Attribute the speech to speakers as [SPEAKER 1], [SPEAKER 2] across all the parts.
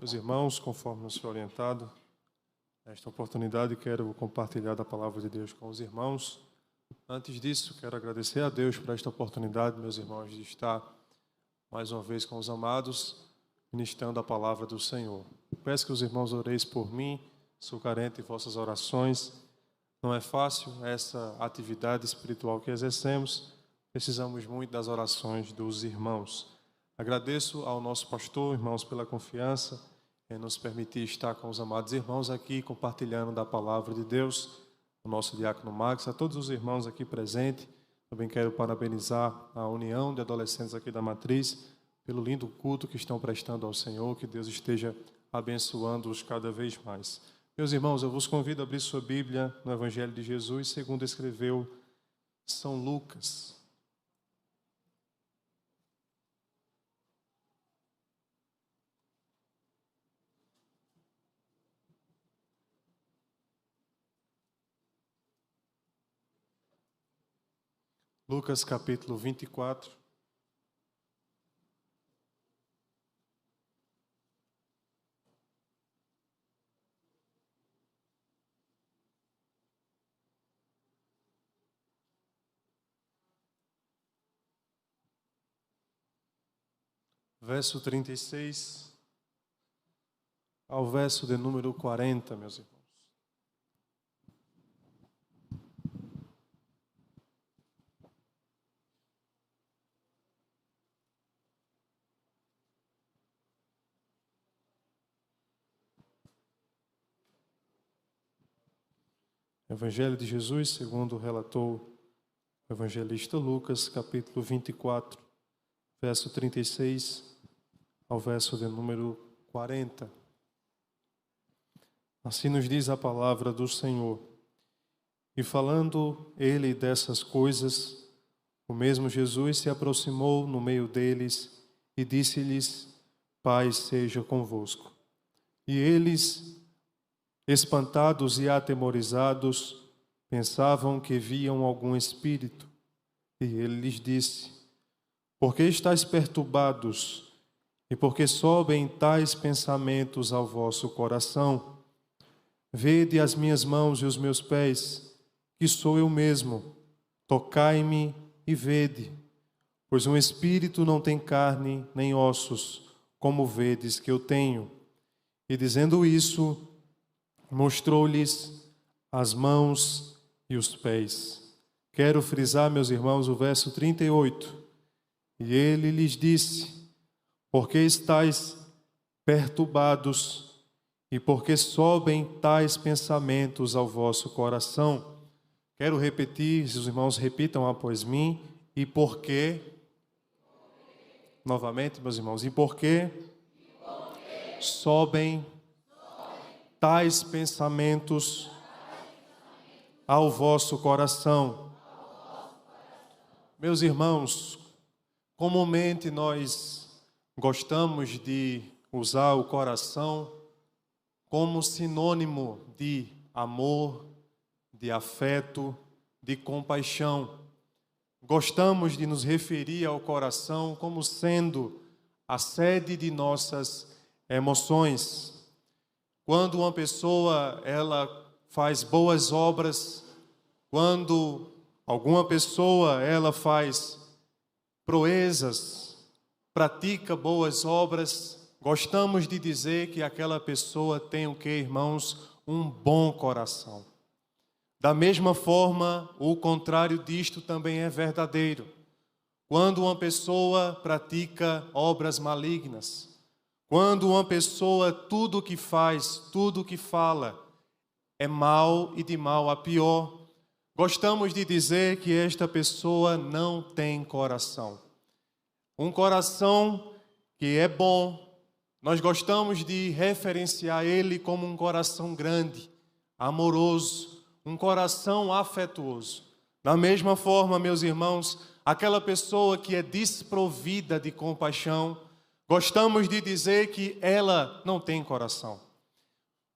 [SPEAKER 1] Meus irmãos, conforme nos foi orientado, nesta oportunidade quero compartilhar da palavra de Deus com os irmãos. Antes disso, quero agradecer a Deus por esta oportunidade, meus irmãos, de estar mais uma vez com os amados, ministrando a palavra do Senhor. Peço que os irmãos oreis por mim, sou carente de vossas orações. Não é fácil essa atividade espiritual que exercemos, precisamos muito das orações dos irmãos. Agradeço ao nosso pastor, irmãos, pela confiança em nos permitir estar com os amados irmãos aqui, compartilhando da palavra de Deus, o nosso diácono Max, a todos os irmãos aqui presentes. Também quero parabenizar a união de adolescentes aqui da Matriz, pelo lindo culto que estão prestando ao Senhor, que Deus esteja abençoando-os cada vez mais. Meus irmãos, eu vos convido a abrir sua Bíblia no Evangelho de Jesus, segundo escreveu São Lucas. Lucas capítulo 24. Verso 36 ao verso de número 40, meus irmãos. Evangelho de Jesus, segundo relatou o evangelista Lucas, capítulo 24, verso 36 ao verso de número 40. Assim nos diz a palavra do Senhor. E falando ele dessas coisas, o mesmo Jesus se aproximou no meio deles e disse-lhes: Paz seja convosco. E eles, espantados e atemorizados, pensavam que viam algum espírito. E ele lhes disse: Por que estáis perturbados? E por que sobem tais pensamentos ao vosso coração? Vede as minhas mãos e os meus pés, que sou eu mesmo. Tocai-me e vede, pois um espírito não tem carne nem ossos, como vedes que eu tenho. E dizendo isso, mostrou-lhes as mãos e os pés. Quero frisar, meus irmãos, o verso 38. E ele lhes disse: Por que estáis perturbados e por que sobem tais pensamentos ao vosso coração? Quero repetir, se os irmãos repitam após mim. E por que? Novamente, meus irmãos. E por que sobem tais pensamentos ao vosso coração? Meus irmãos, comumente nós gostamos de usar o coração como sinônimo de amor, de afeto, de compaixão. Gostamos de nos referir ao coração como sendo a sede de nossas emoções. Quando uma pessoa ela faz boas obras, quando alguma pessoa ela faz proezas, pratica boas obras, gostamos de dizer que aquela pessoa tem o que, irmãos? Um bom coração. Da mesma forma, o contrário disto também é verdadeiro. Quando uma pessoa pratica obras malignas, quando uma pessoa tudo o que faz, tudo o que fala é mal e de mal a pior, gostamos de dizer que esta pessoa não tem coração. Um coração que é bom, nós gostamos de referenciar ele como um coração grande, amoroso, um coração afetuoso. Da mesma forma, meus irmãos, aquela pessoa que é desprovida de compaixão, gostamos de dizer que ela não tem coração.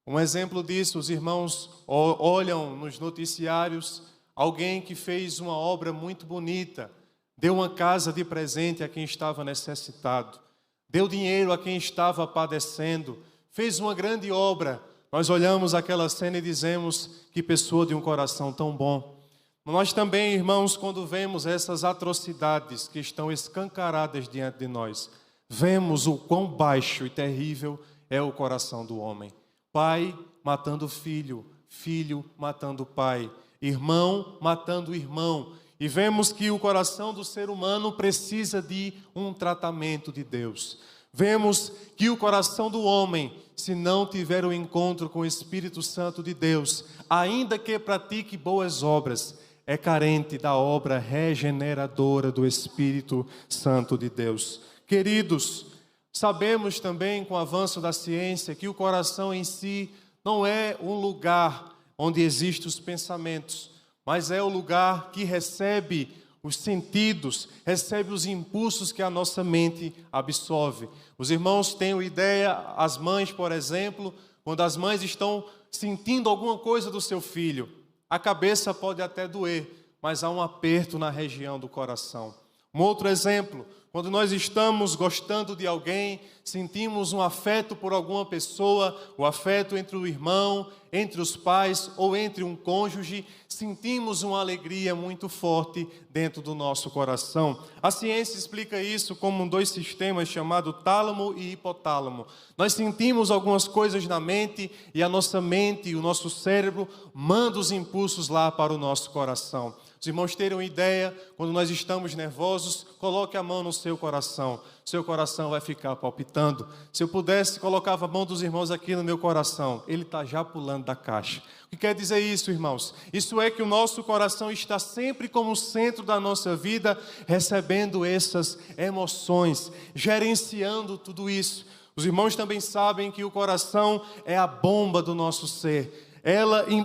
[SPEAKER 1] Um exemplo disso, os irmãos olham nos noticiários alguém que fez uma obra muito bonita, deu uma casa de presente a quem estava necessitado, deu dinheiro a quem estava padecendo, fez uma grande obra. Nós olhamos aquela cena e dizemos: que pessoa de um coração tão bom. Nós também, irmãos, quando vemos essas atrocidades que estão escancaradas diante de nós, vemos o quão baixo e terrível é o coração do homem. Pai matando filho, filho matando pai, irmão matando irmão. E vemos que o coração do ser humano precisa de um tratamento de Deus. Vemos que o coração do homem, se não tiver o encontro com o Espírito Santo de Deus, ainda que pratique boas obras, é carente da obra regeneradora do Espírito Santo de Deus. Queridos, sabemos também, com o avanço da ciência, que o coração em si não é um lugar onde existem os pensamentos, mas é o lugar que recebe os sentidos, recebe os impulsos que a nossa mente absorve. Os irmãos têm ideia, as mães, por exemplo, quando as mães estão sentindo alguma coisa do seu filho, a cabeça pode até doer, mas há um aperto na região do coração. Um outro exemplo, quando nós estamos gostando de alguém, sentimos um afeto por alguma pessoa, o afeto entre o irmão, entre os pais ou entre um cônjuge, sentimos uma alegria muito forte dentro do nosso coração. A ciência explica isso como 2 sistemas chamados tálamo e hipotálamo. Nós sentimos algumas coisas na mente e a nossa mente e o nosso cérebro mandam os impulsos lá para o nosso coração. Os irmãos terem uma ideia, quando nós estamos nervosos, coloque a mão no seu coração. Seu coração vai ficar palpitando. Se eu pudesse, colocava a mão dos irmãos aqui no meu coração. Ele está já pulando da caixa. O que quer dizer isso, irmãos? Isso é que o nosso coração está sempre como centro da nossa vida, recebendo essas emoções, gerenciando tudo isso. Os irmãos também sabem que o coração é a bomba do nosso ser.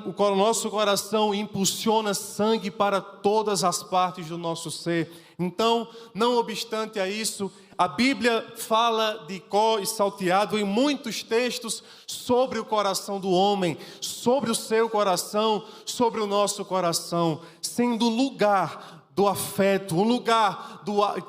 [SPEAKER 1] O nosso coração impulsiona sangue para todas as partes do nosso ser. Então, não obstante a isso, a Bíblia fala de cor e salteado em muitos textos sobre o coração do homem, sobre o seu coração, sobre o nosso coração, sendo lugar do afeto, um lugar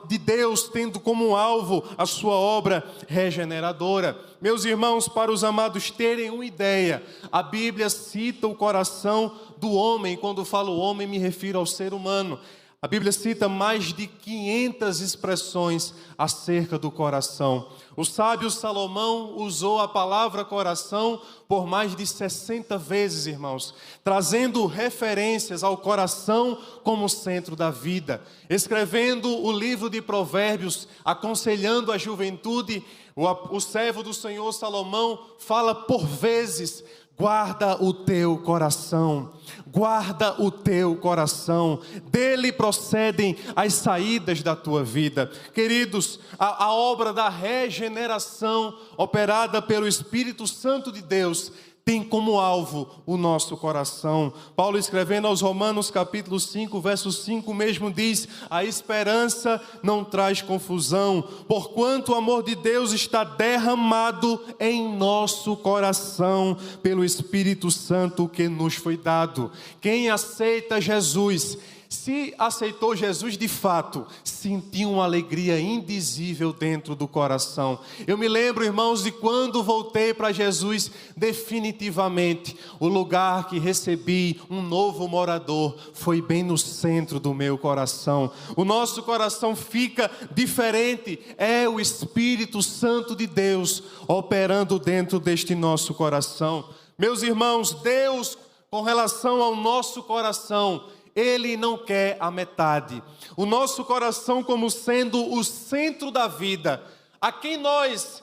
[SPEAKER 1] de Deus tendo como alvo a sua obra regeneradora. Meus irmãos, para os amados terem uma ideia, a Bíblia cita o coração do homem. Quando falo homem, me refiro ao ser humano. A Bíblia cita mais de 500 expressões acerca do coração. O sábio Salomão usou a palavra coração por mais de 60 vezes, irmãos, trazendo referências ao coração como centro da vida. Escrevendo o livro de Provérbios, aconselhando a juventude, o servo do Senhor Salomão fala por vezes: guarda o teu coração, guarda o teu coração, dele procedem as saídas da tua vida. Queridos, a obra da regeneração operada pelo Espírito Santo de Deus tem como alvo o nosso coração. Paulo, escrevendo aos Romanos capítulo 5, verso 5 mesmo diz: a esperança não traz confusão, porquanto o amor de Deus está derramado em nosso coração pelo Espírito Santo que nos foi dado. Quem aceita Jesus, se aceitou Jesus de fato, sentiu uma alegria indizível dentro do coração. Eu me lembro, irmãos, de quando voltei para Jesus definitivamente, o lugar que recebi um novo morador foi bem no centro do meu coração. O nosso coração fica diferente, é o Espírito Santo de Deus operando dentro deste nosso coração. Meus irmãos, Deus, com relação ao nosso coração, Ele não quer a metade. O nosso coração como sendo o centro da vida, a quem nós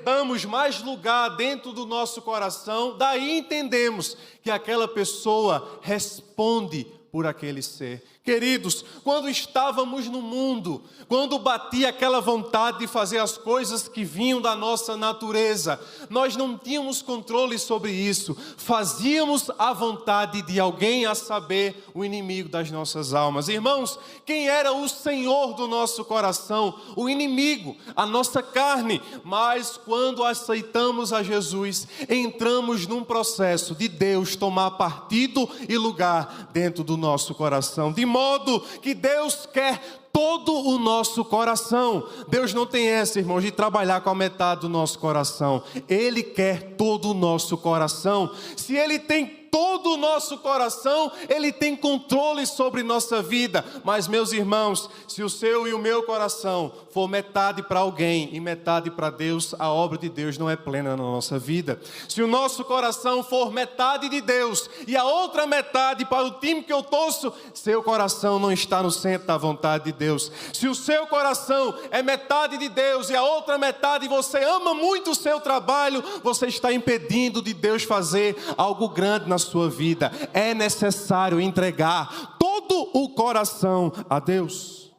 [SPEAKER 1] damos mais lugar dentro do nosso coração, daí entendemos que aquela pessoa responde por aquele ser. Queridos, quando estávamos no mundo, quando batia aquela vontade de fazer as coisas que vinham da nossa natureza, nós não tínhamos controle sobre isso, fazíamos a vontade de alguém, a saber, o inimigo das nossas almas. Irmãos, quem era o Senhor do nosso coração? O inimigo, a nossa carne. Mas quando aceitamos a Jesus, entramos num processo de Deus tomar partido e lugar dentro do nosso coração, de modo que Deus quer todo o nosso coração. Deus não tem essa, irmãos, de trabalhar com a metade do nosso coração. Ele quer todo o nosso coração. Se Ele tem todo o nosso coração, Ele tem controle sobre nossa vida. Mas, meus irmãos, se o seu e o meu coração for metade para alguém e metade para Deus, a obra de Deus não é plena na nossa vida. Se o nosso coração for metade de Deus e a outra metade para o time que eu torço, seu coração não está no centro da vontade de Deus. Se o seu coração é metade de Deus e a outra metade você ama muito o seu trabalho, você está impedindo de Deus fazer algo grande na sua vida. É necessário entregar todo o coração a Deus.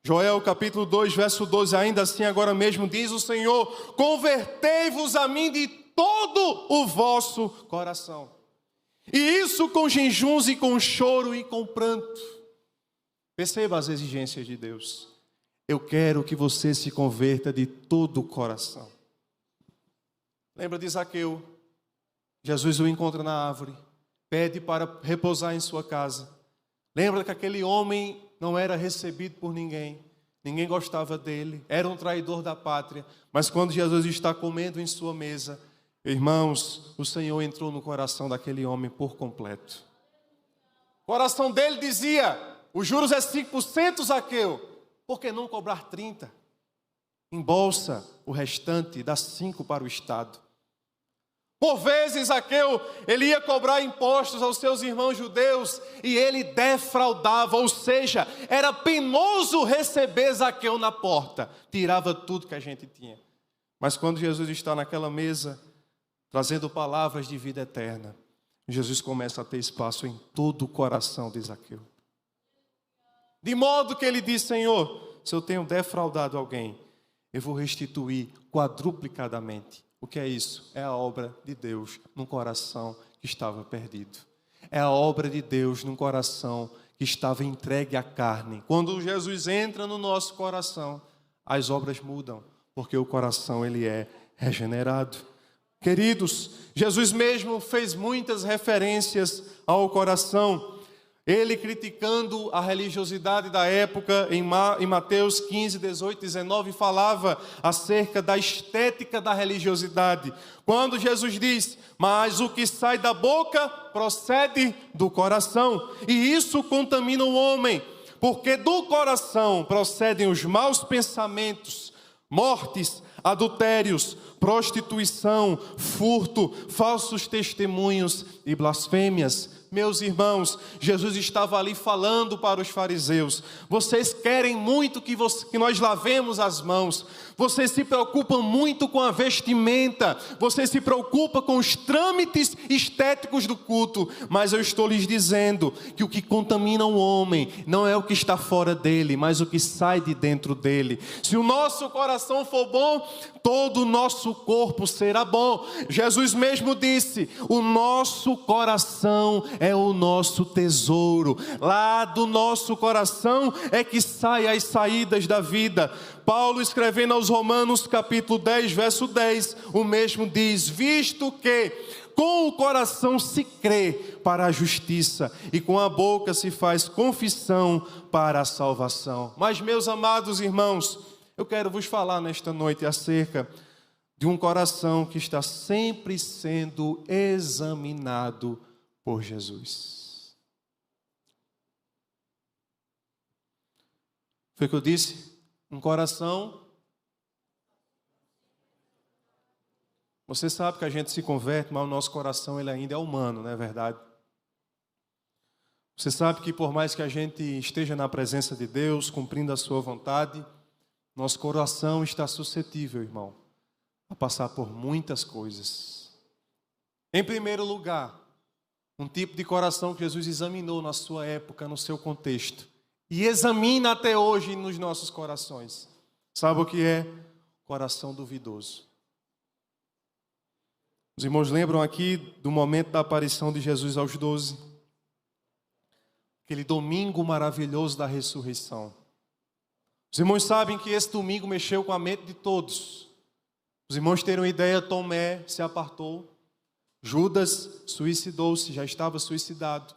[SPEAKER 1] Joel capítulo 2, verso 12, ainda assim agora mesmo diz o Senhor: convertei-vos a mim de todo o vosso coração, e isso com jejuns e com choro e com pranto. Perceba as exigências de Deus. Eu quero que você se converta de todo o coração. Lembra de Zaqueu? Jesus o encontra na árvore, pede para repousar em sua casa. Lembra que aquele homem não era recebido por ninguém, ninguém gostava dele, era um traidor da pátria. Mas quando Jesus está comendo em sua mesa, irmãos, o Senhor entrou no coração daquele homem por completo. O coração dele dizia: os juros é 5%, Zaqueu, por que não cobrar 30%? Embolsa o restante, dá 5% para o Estado. Por vezes, Zaqueu, ele ia cobrar impostos aos seus irmãos judeus e ele defraudava, ou seja, era penoso receber Zaqueu na porta, tirava tudo que a gente tinha. Mas quando Jesus está naquela mesa, trazendo palavras de vida eterna, Jesus começa a ter espaço em todo o coração de Zaqueu. De modo que ele diz: Senhor, se eu tenho defraudado alguém, eu vou restituir quadruplicadamente. O que é isso? É a obra de Deus num coração que estava perdido. É a obra de Deus num coração que estava entregue à carne. Quando Jesus entra no nosso coração, as obras mudam, porque o coração ele é regenerado. Queridos, Jesus mesmo fez muitas referências ao coração. Ele criticando a religiosidade da época, em Mateus 15, 18, 19, falava acerca da estética da religiosidade. Quando Jesus diz: mas o que sai da boca procede do coração, e isso contamina o homem, porque do coração procedem os maus pensamentos, mortes, adultérios, prostituição, furto, falsos testemunhos e blasfêmias. Meus irmãos, Jesus estava ali falando para os fariseus: vocês querem muito que nós lavemos as mãos, vocês se preocupam muito com a vestimenta, vocês se preocupam com os trâmites estéticos do culto, mas eu estou lhes dizendo que o que contamina o homem não é o que está fora dele, mas o que sai de dentro dele. Se o nosso coração for bom, todo o nosso corpo será bom. Jesus mesmo disse: o nosso coração é o nosso tesouro. Lá do nosso coração é que saem as saídas da vida. Paulo, escrevendo aos Romanos capítulo 10, verso 10, o mesmo diz: visto que com o coração se crê para a justiça e com a boca se faz confissão para a salvação. Mas, meus amados irmãos, eu quero vos falar nesta noite acerca de um coração que está sempre sendo examinado por Jesus. Foi o que eu disse? Um coração. Você sabe que a gente se converte, mas o nosso coração ele ainda é humano, não é verdade? Você sabe que por mais que a gente esteja na presença de Deus, cumprindo a sua vontade, nosso coração está suscetível, irmão, a passar por muitas coisas. Em primeiro lugar, um tipo de coração que Jesus examinou na sua época, no seu contexto, e examina até hoje nos nossos corações. Sabe o que é? Coração duvidoso. Os irmãos lembram aqui do momento da aparição de Jesus aos 12? Aquele domingo maravilhoso da ressurreição. Os irmãos sabem que esse domingo mexeu com a mente de todos. Os irmãos terem uma ideia: Tomé se apartou, Judas suicidou-se, já estava suicidado.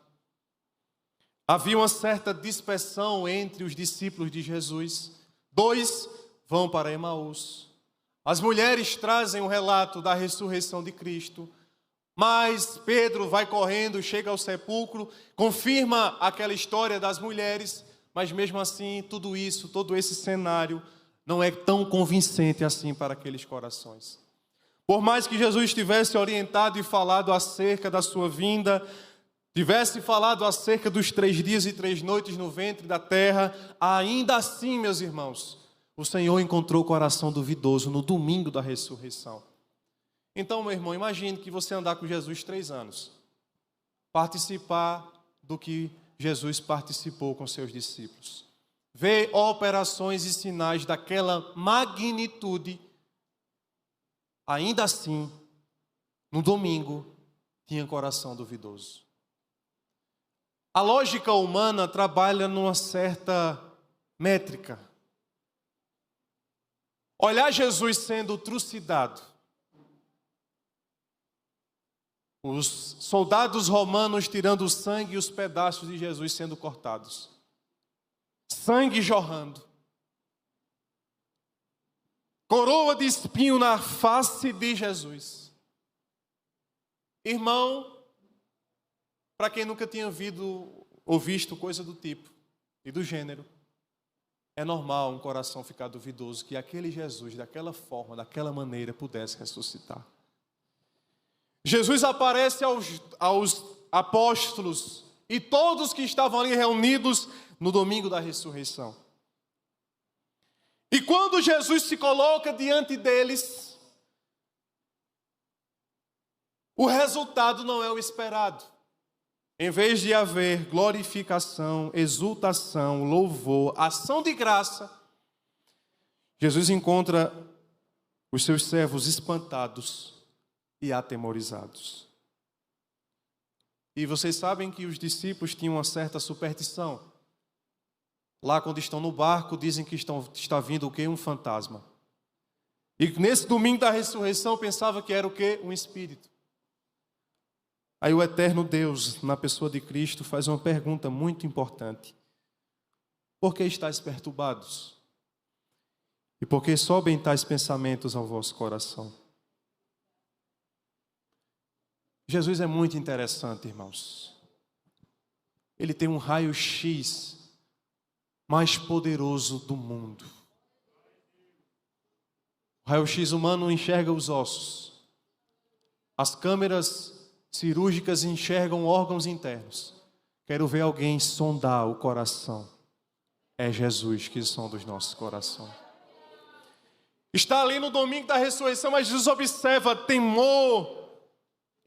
[SPEAKER 1] Havia uma certa dispersão entre os discípulos de Jesus. 2 vão para Emaús. As mulheres trazem um relato da ressurreição de Cristo. Mas Pedro vai correndo, chega ao sepulcro, confirma aquela história das mulheres, mas mesmo assim, tudo isso, todo esse cenário, não é tão convincente assim para aqueles corações. Por mais que Jesus tivesse orientado e falado acerca da sua vinda, tivesse falado acerca dos 3 dias e 3 noites no ventre da terra, ainda assim, meus irmãos, o Senhor encontrou o coração duvidoso no domingo da ressurreição. Então, meu irmão, imagine que você andar com Jesus 3 anos, participar do que Jesus participou com seus discípulos, ver operações e sinais daquela magnitude, ainda assim, no domingo, tinha coração duvidoso. A lógica humana trabalha numa certa métrica. Olhar Jesus sendo trucidado, os soldados romanos tirando o sangue e os pedaços de Jesus sendo cortados. Sangue jorrando. Coroa de espinho na face de Jesus. Irmão, para quem nunca tinha ouvido ou visto coisa do tipo e do gênero, é normal um coração ficar duvidoso que aquele Jesus, daquela forma, daquela maneira, pudesse ressuscitar. Jesus aparece aos apóstolos e todos que estavam ali reunidos no domingo da ressurreição. E quando Jesus se coloca diante deles, o resultado não é o esperado. Em vez de haver glorificação, exultação, louvor, ação de graça, Jesus encontra os seus servos espantados e atemorizados. E vocês sabem que os discípulos tinham uma certa superstição. Lá quando estão no barco, dizem que está vindo o quê? Um fantasma. E nesse domingo da ressurreição, pensava que era o quê? Um espírito. Aí o eterno Deus, na pessoa de Cristo, faz uma pergunta muito importante. Por que estáis perturbados? E por que sobem tais pensamentos ao vosso coração? Jesus é muito interessante, irmãos. Ele tem um raio-x mais poderoso do mundo. O raio-x humano enxerga os ossos. As câmeras cirúrgicas enxergam órgãos internos. Quero ver alguém sondar o coração. É Jesus que sonda os nossos corações. Está ali no domingo da ressurreição, mas Jesus observa temor,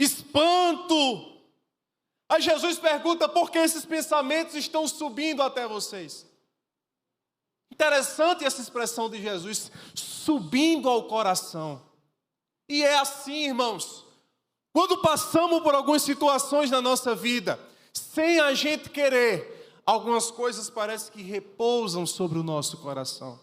[SPEAKER 1] espanto. Aí Jesus pergunta: por que esses pensamentos estão subindo até vocês? Interessante essa expressão de Jesus, subindo ao coração. E é assim, irmãos, quando passamos por algumas situações na nossa vida, sem a gente querer, algumas coisas parecem que repousam sobre o nosso coração.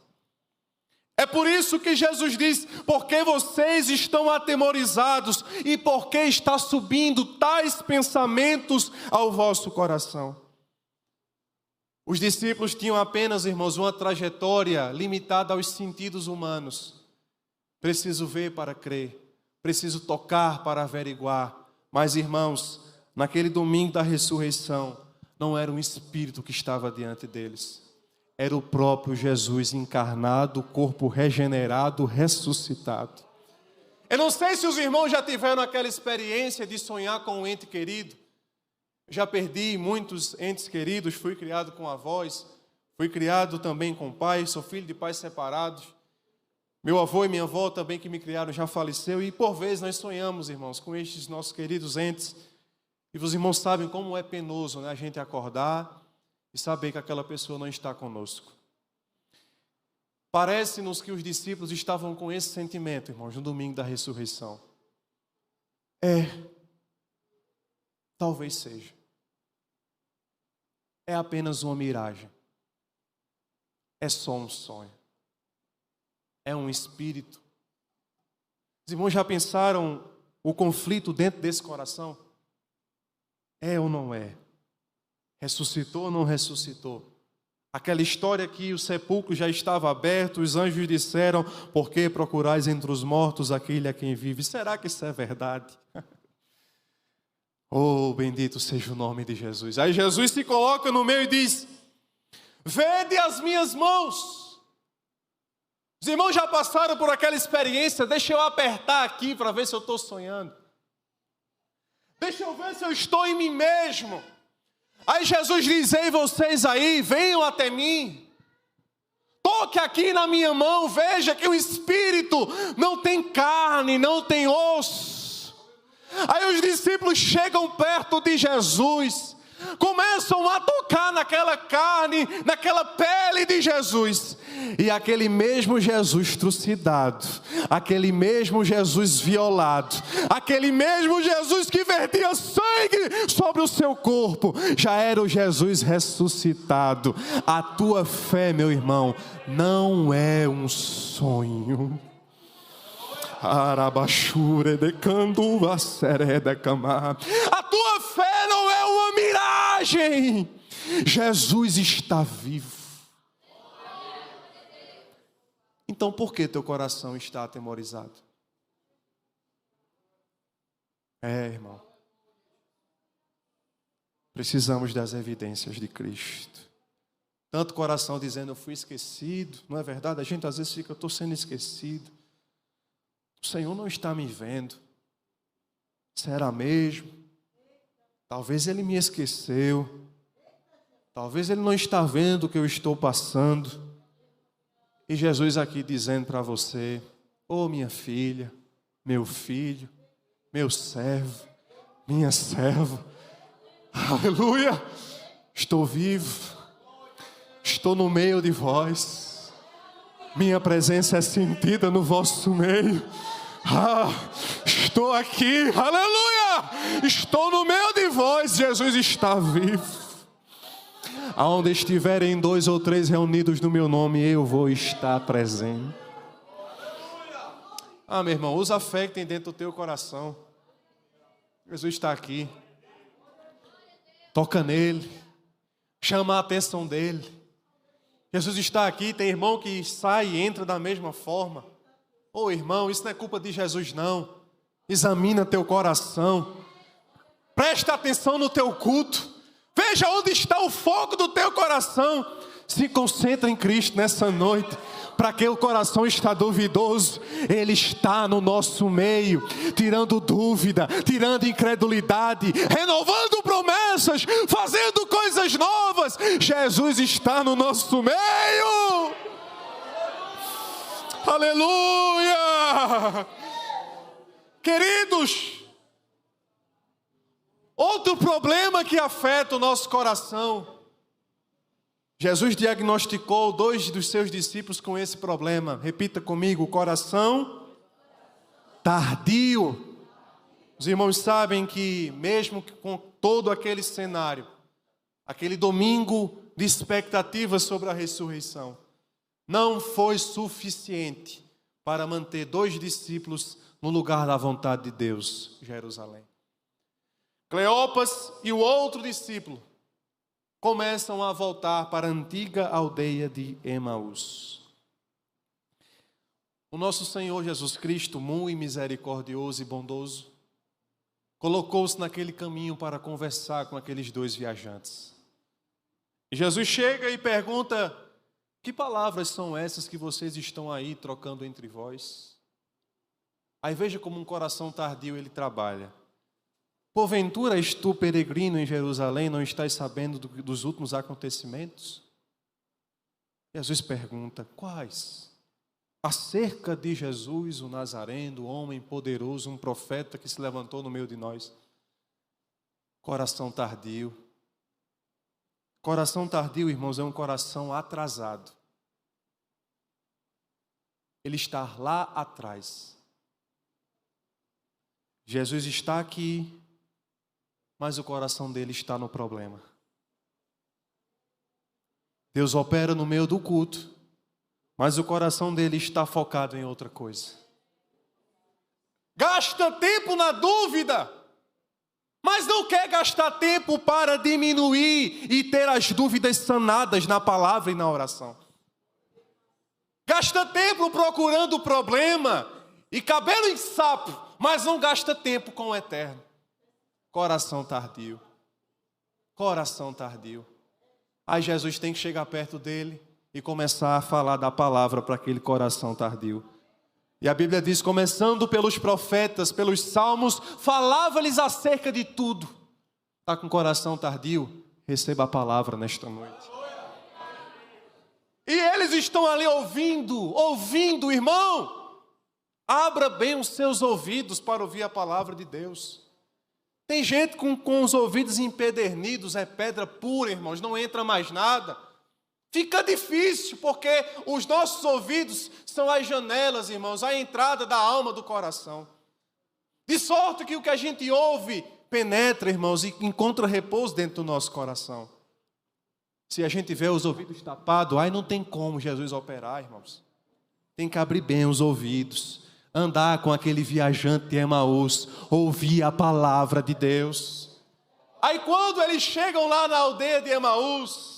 [SPEAKER 1] É por isso que Jesus diz: porque vocês estão atemorizados e porque está subindo tais pensamentos ao vosso coração. Os discípulos tinham apenas, irmãos, uma trajetória limitada aos sentidos humanos. Preciso ver para crer, preciso tocar para averiguar. Mas, irmãos, naquele domingo da ressurreição, não era um espírito que estava diante deles. Era o próprio Jesus encarnado, corpo regenerado, ressuscitado. Eu não sei se os irmãos já tiveram aquela experiência de sonhar com um ente querido. Já perdi muitos entes queridos, fui criado com avós, fui criado também com pais, sou filho de pais separados. Meu avô e minha avó também que me criaram já faleceu e por vezes nós sonhamos, irmãos, com estes nossos queridos entes. E os irmãos sabem como é penoso, né, a gente acordar e saber que aquela pessoa não está conosco. Parece-nos que os discípulos estavam com esse sentimento, irmãos, no domingo da ressurreição. Talvez seja. É apenas uma miragem. É só um sonho. É um espírito. Os irmãos já pensaram o conflito dentro desse coração? É ou não é? Ressuscitou ou não ressuscitou? Aquela história que o sepulcro já estava aberto, os anjos disseram: por que procurais entre os mortos aquele a quem vive? Será que isso é verdade? Oh, bendito seja o nome de Jesus. Aí Jesus se coloca no meio e diz: vede as minhas mãos. Os irmãos já passaram por aquela experiência. Deixa eu apertar aqui para ver se eu estou sonhando. Deixa eu ver se eu estou em mim mesmo. Aí Jesus diz: ei, vocês aí, venham até mim. Toque aqui na minha mão, veja que o Espírito não tem carne, não tem osso. Aí os discípulos chegam perto de Jesus, começam a tocar naquela carne, naquela pele de Jesus. E aquele mesmo Jesus trucidado, aquele mesmo Jesus violado, aquele mesmo Jesus que vertia sangue sobre o seu corpo, já era o Jesus ressuscitado. A tua fé, meu irmão, não é um sonho. A tua fé não é uma miragem. Jesus está vivo. Então por que teu coração está atemorizado? Irmão, precisamos das evidências de Cristo. Tanto coração dizendo: eu fui esquecido. Não é verdade? A gente às vezes fica: eu estou sendo esquecido. O Senhor não está me vendo. Será mesmo? Talvez Ele me esqueceu. Talvez Ele não está vendo o que eu estou passando. E Jesus aqui dizendo para você: ô minha filha, meu filho, meu servo, minha serva, aleluia, estou vivo, estou no meio de vós, minha presença é sentida no vosso meio. Estou aqui, aleluia, estou no meio de vós, Jesus está vivo. Aonde estiverem 2 ou 3 reunidos no meu nome, eu vou estar presente. Meu irmão, usa a fé que tem dentro do teu coração. Jesus está aqui. Toca nele. Chama a atenção dele. Jesus está aqui. Tem irmão que sai e entra da mesma forma. Ô irmão, isso não é culpa de Jesus não. Examina teu coração. Presta atenção no teu culto. Veja onde está o foco do teu coração. Se concentra em Cristo nessa noite. Para que o coração está duvidoso, Ele está no nosso meio, tirando dúvida, tirando incredulidade, renovando promessas, fazendo coisas novas. Jesus está no nosso meio. Aleluia! Queridos, outro problema que afeta o nosso coração. Jesus diagnosticou 2 dos seus discípulos com esse problema. Repita comigo: coração tardio. Os irmãos sabem que mesmo com todo aquele cenário, aquele domingo de expectativa sobre a ressurreição, não foi suficiente para manter 2 discípulos no lugar da vontade de Deus, Jerusalém. Cleopas e o outro discípulo começam a voltar para a antiga aldeia de Emaús. O nosso Senhor Jesus Cristo, muito misericordioso e bondoso, colocou-se naquele caminho para conversar com aqueles 2 viajantes. E Jesus chega e pergunta: que palavras são essas que vocês estão aí trocando entre vós? Aí veja como um coração tardio ele trabalha. Porventura és tu peregrino em Jerusalém, não estás sabendo dos últimos acontecimentos? Jesus pergunta: quais? Acerca de Jesus, o Nazareno, o homem poderoso, um profeta que se levantou no meio de nós. Coração tardio. Coração tardio, irmãos, é um coração atrasado. Ele está lá atrás. Jesus está aqui, mas o coração dele está no problema. Deus opera no meio do culto, mas o coração dele está focado em outra coisa. Gasta tempo na dúvida, mas mas não quer gastar tempo para diminuir e ter as dúvidas sanadas na palavra e na oração. Gasta tempo procurando o problema e cabelo em sapo, mas não gasta tempo com o eterno. Coração tardio. Coração tardio. Aí Jesus tem que chegar perto dele e começar a falar da palavra para aquele coração tardio. E a Bíblia diz, começando pelos profetas, pelos salmos, falava-lhes acerca de tudo. Está com coração tardio? Receba a palavra nesta noite. E eles estão ali ouvindo, irmão. Abra bem os seus ouvidos para ouvir a palavra de Deus. Tem gente com os ouvidos empedernidos, é pedra pura, irmãos, não entra mais nada. Fica difícil, porque os nossos ouvidos são as janelas, irmãos, a entrada da alma do coração. De sorte que o que a gente ouve penetra, irmãos, e encontra repouso dentro do nosso coração. Se a gente vê os ouvidos tapados, aí não tem como Jesus operar, irmãos. Tem que abrir bem os ouvidos, andar com aquele viajante de Emaús, ouvir a palavra de Deus. Aí quando eles chegam lá na aldeia de Emaús,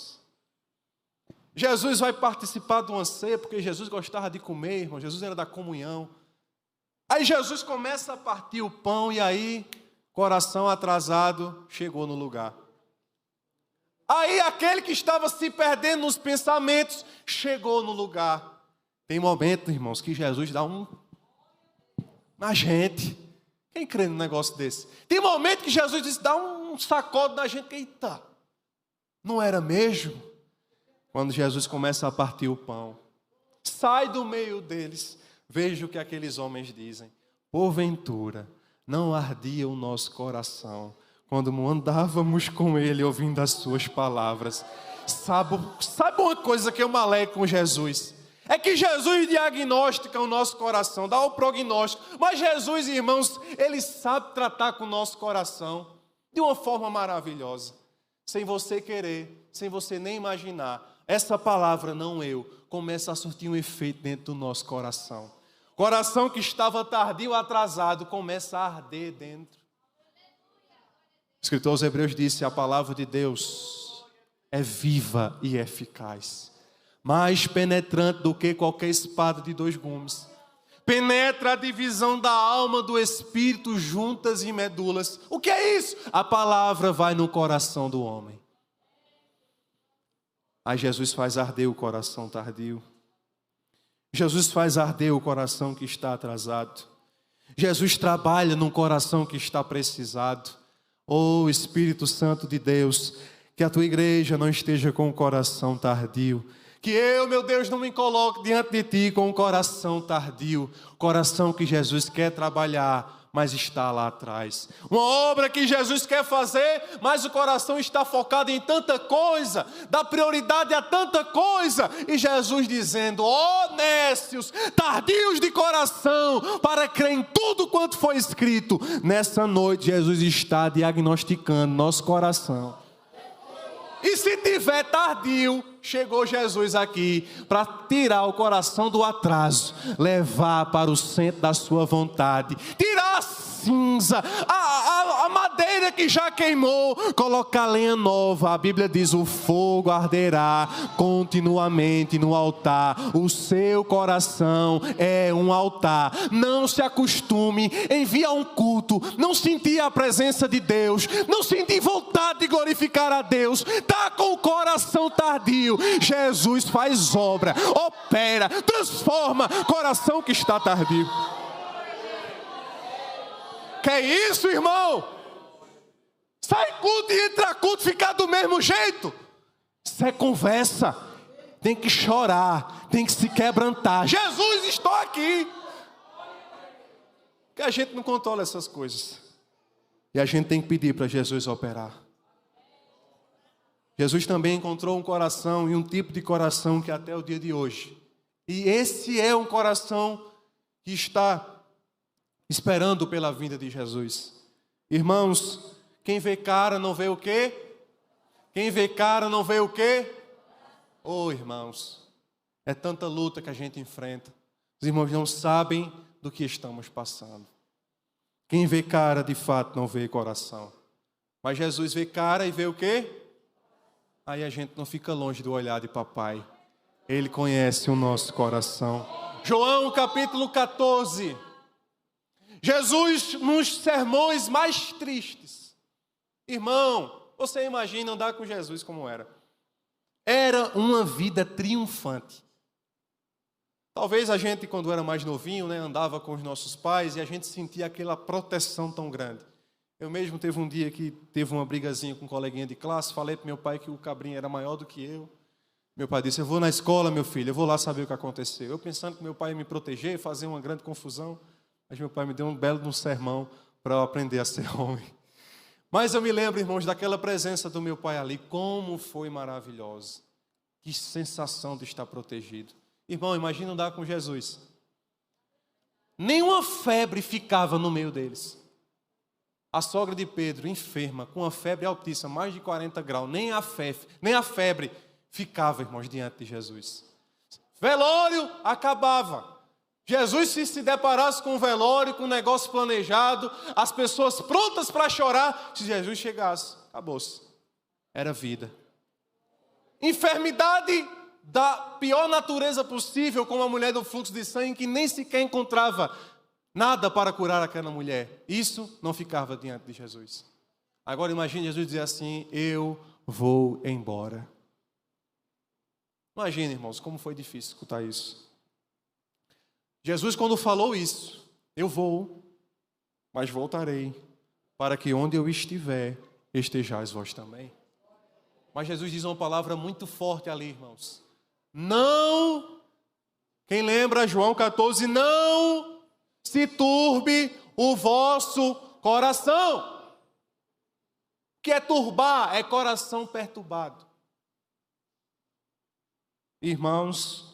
[SPEAKER 1] Jesus vai participar de uma ceia, porque Jesus gostava de comer, irmão. Jesus era da comunhão. Aí Jesus começa a partir o pão e aí, coração atrasado, chegou no lugar. Aí aquele que estava se perdendo nos pensamentos, chegou no lugar. Tem momentos, irmãos, que Jesus dá na gente. Quem crê num negócio desse? Tem momento que Jesus dá um sacode na gente. Eita, não era mesmo? Quando Jesus começa a partir o pão, sai do meio deles, veja o que aqueles homens dizem. Porventura, não ardia o nosso coração quando andávamos com ele, ouvindo as suas palavras. Sabe uma coisa que eu me alegro com Jesus? É que Jesus diagnostica o nosso coração, dá o prognóstico. Mas Jesus, irmãos, ele sabe tratar com o nosso coração de uma forma maravilhosa. Sem você querer, sem você nem imaginar. Essa palavra, não eu, começa a surtir um efeito dentro do nosso coração. Coração que estava tardio, atrasado, começa a arder dentro. O escritor aos Hebreus disse, a palavra de Deus é viva e eficaz, mais penetrante do que qualquer espada de 2 gumes. Penetra a divisão da alma, do espírito, juntas e medulas. O que é isso? A palavra vai no coração do homem. Aí Jesus faz arder o coração tardio. Jesus faz arder o coração que está atrasado. Jesus trabalha num coração que está precisado. Oh, Espírito Santo de Deus, que a tua igreja não esteja com o coração tardio. Que eu, meu Deus, não me coloque diante de ti com um coração tardio. Coração que Jesus quer trabalhar, mas está lá atrás. Uma obra que Jesus quer fazer, mas o coração está focado em tanta coisa, dá prioridade a tanta coisa. E Jesus dizendo, ó nécios, tardios de coração, para crer em tudo quanto foi escrito. Nessa noite, Jesus está diagnosticando nosso coração. E se tiver tardio, chegou Jesus aqui para tirar o coração do atraso, levar para o centro da sua vontade, tirar a cinza, a madeira que já queimou, colocar lenha nova. A Bíblia diz, o fogo arderá continuamente no altar. O seu coração é um altar. Não se acostume em vir a um culto, não sentir a presença de Deus, não sentir vontade de glorificar a Deus, está com o coração tardio. Jesus faz obra, opera, transforma coração que está tardio. Que é isso, irmão? Sai culto e entra culto, ficar do mesmo jeito. Isso é conversa. Tem que chorar, tem que se quebrantar. Jesus, estou aqui. Porque a gente não controla essas coisas. E a gente tem que pedir para Jesus operar. Jesus também encontrou um coração e um tipo de coração que até o dia de hoje. E esse é um coração que está esperando pela vinda de Jesus. Irmãos, quem vê cara não vê o quê? Quem vê cara não vê o quê? Oh, irmãos, é tanta luta que a gente enfrenta. Os irmãos não sabem do que estamos passando. Quem vê cara, de fato, não vê coração. Mas Jesus vê cara e vê o quê? Aí a gente não fica longe do olhar de papai. Ele conhece o nosso coração. João capítulo 14. Jesus nos sermões mais tristes. Irmão, você imagina andar com Jesus como era? Era uma vida triunfante. Talvez a gente, quando era mais novinho, andava com os nossos pais e a gente sentia aquela proteção tão grande. Eu mesmo teve um dia que teve uma brigazinha com um coleguinha de classe, falei para meu pai que o cabrinho era maior do que eu. Meu pai disse, eu vou na escola, meu filho, eu vou lá saber o que aconteceu. Eu pensando que meu pai ia me proteger, fazer uma grande confusão, mas meu pai me deu um belo sermão para eu aprender a ser homem. Mas eu me lembro, irmãos, daquela presença do meu pai ali, como foi maravilhosa. Que sensação de estar protegido. Irmão, imagina andar com Jesus. Nenhuma febre ficava no meio deles. A sogra de Pedro, enferma, com uma febre altíssima, mais de 40 graus, nem a febre ficava, irmãos, diante de Jesus. Velório acabava. Jesus, se deparasse com um velório, com um negócio planejado, as pessoas prontas para chorar, se Jesus chegasse, acabou-se. Era vida. Enfermidade da pior natureza possível, como a mulher do fluxo de sangue, que nem sequer encontrava nada para curar aquela mulher. Isso não ficava diante de Jesus. Agora imagine Jesus dizer assim, eu vou embora. Imagine, irmãos, como foi difícil escutar isso. Jesus, quando falou isso, eu vou, mas voltarei, para que onde eu estiver, estejais vós também. Mas Jesus diz uma palavra muito forte ali, irmãos. Não, quem lembra João 14, não se turbe o vosso coração. O que é turbar? É coração perturbado. Irmãos,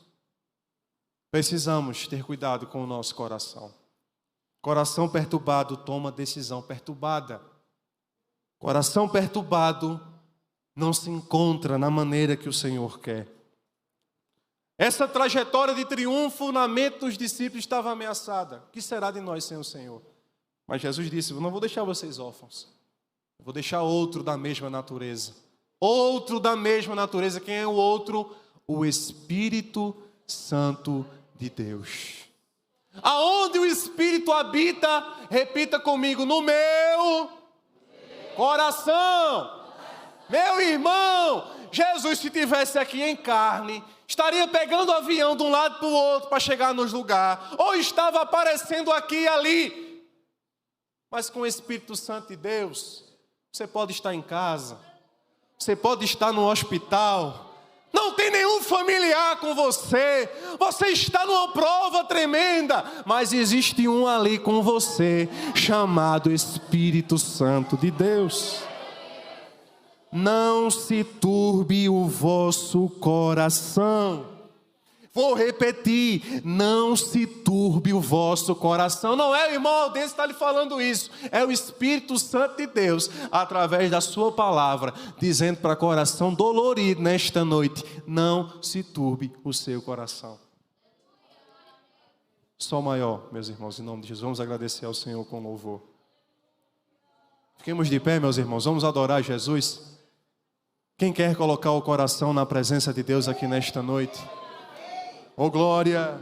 [SPEAKER 1] precisamos ter cuidado com o nosso coração. Coração perturbado toma decisão perturbada. Coração perturbado não se encontra na maneira que o Senhor quer. Essa trajetória de triunfo na mente dos discípulos estava ameaçada. O que será de nós sem o Senhor? Mas Jesus disse, eu não vou deixar vocês órfãos. Eu vou deixar outro da mesma natureza. Outro da mesma natureza. Quem é o outro? O Espírito Santo de Deus. Aonde o Espírito habita, repita comigo, no meu coração. Meu irmão, Jesus, se estivesse aqui em carne, estaria pegando o avião de um lado para o outro para chegar nos lugares, ou estava aparecendo aqui e ali. Mas com o Espírito Santo de Deus, você pode estar em casa, você pode estar no hospital, não tem nenhum familiar com você, você está numa prova tremenda, mas existe um ali com você, chamado Espírito Santo de Deus. Não se turbe o vosso coração. Vou repetir, não se turbe o vosso coração. Não é o irmão Aldense que está lhe falando isso. É o Espírito Santo de Deus, através da sua palavra, dizendo para o coração dolorido nesta noite, não se turbe o seu coração. Sol maior, meus irmãos, em nome de Jesus. Vamos agradecer ao Senhor com louvor. Fiquemos de pé, meus irmãos. Vamos adorar Jesus. Quem quer colocar o coração na presença de Deus aqui nesta noite? Oh glória!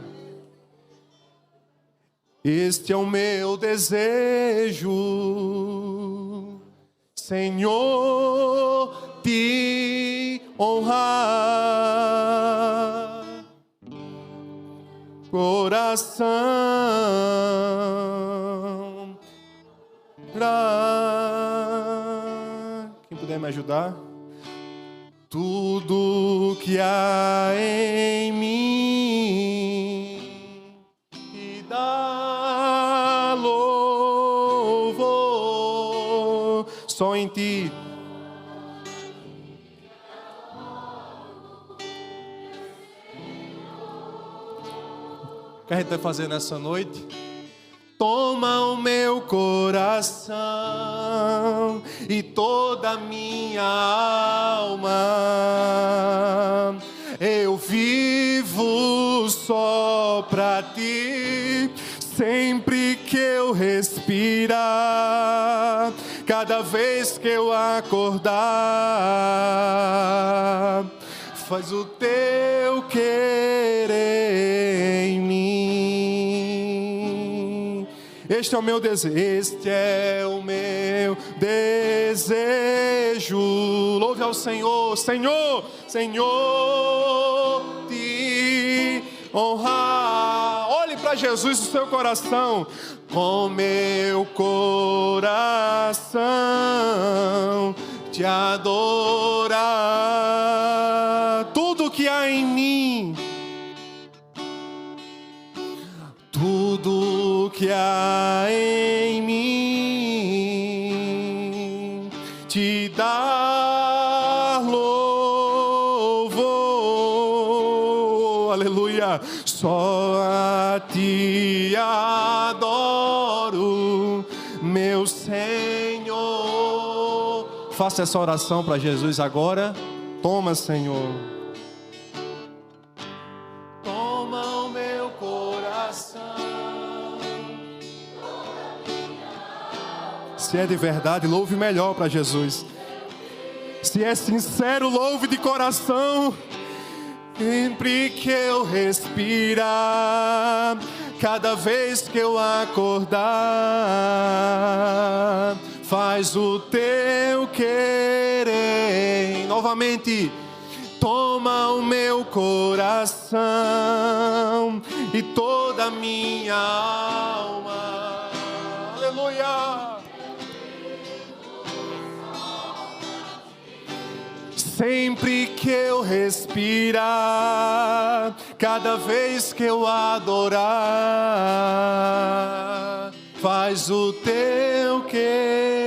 [SPEAKER 1] Este é o meu desejo, Senhor, te honrar. Coração, quem puder me ajudar? Tudo que há em mim te dá louvor, só em ti. O que a gente vai fazer nessa noite? Toma o meu coração e toda a minha alma. Eu vivo só pra ti, sempre que eu respiro. respirar, cada vez que eu acordar. Faz o teu querer em mim. Este é o meu desejo. Este é o meu desejo. Louve ao Senhor, Senhor, Senhor, te honrar. Olhe para Jesus no seu coração. Com meu coração te adorar. Tudo que há em mim, tudo que há em mim, te dar louvor. Aleluia. Só a ti adoro, meu Senhor. Faça essa oração para Jesus agora. Toma, Senhor. Toma o meu coração. Se é de verdade, louve melhor para Jesus. Se é sincero, louve de coração. Sempre que eu respirar, cada vez que eu acordar, faz o teu querer. Novamente, toma o meu coração e toda a minha alma. Aleluia. Sempre que eu respirar, cada vez que eu adorar, faz o teu querer.